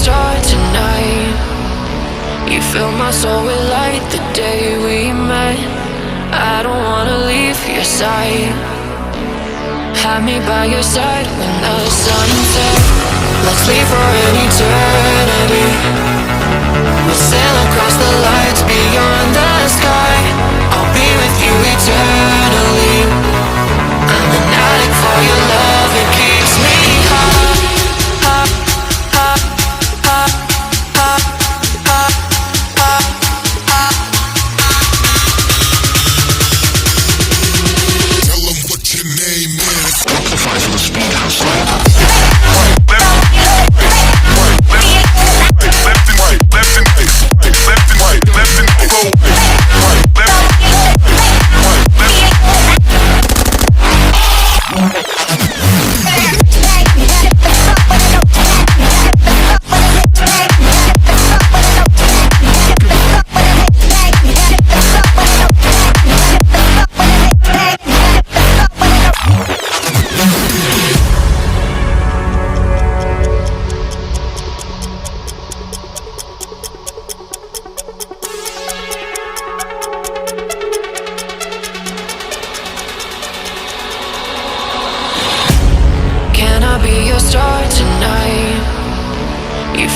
star tonight. You fill my soul with light the day we met. I don't wanna leave your side. Have me by your side when the sun sets. Let's leave for an eternity. We'll sail across the lights beyond the sky. I'll be with you eternally. I'm an addict for your love, it keeps me high.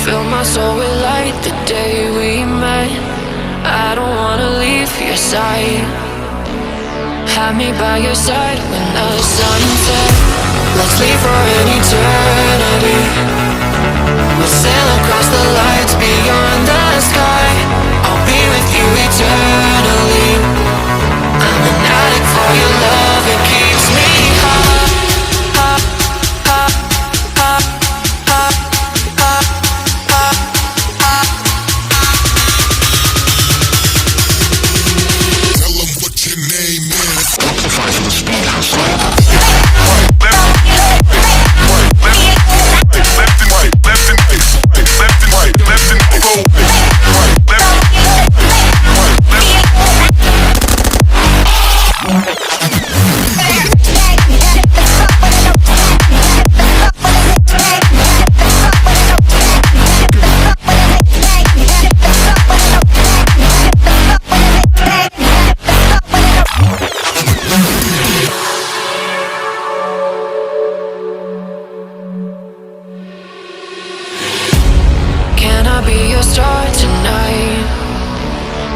Fill my soul with light the day we met. I don't wanna leave your side. Have me by your side when the sun sets. Let's leave for an eternity. We'll sail across the lights beyond the sky. I'll be with you eternally. I'm an addict for your love, it keeps me high.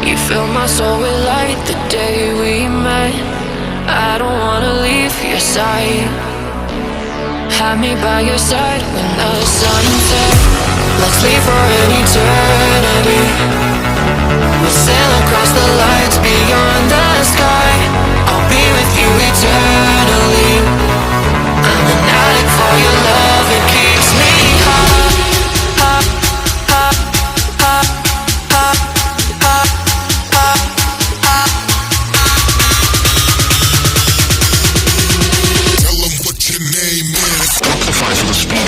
You fill my soul with light the day we met. I don't wanna leave your side. Have me by your side when the sun sets. Let's leave for an eternity.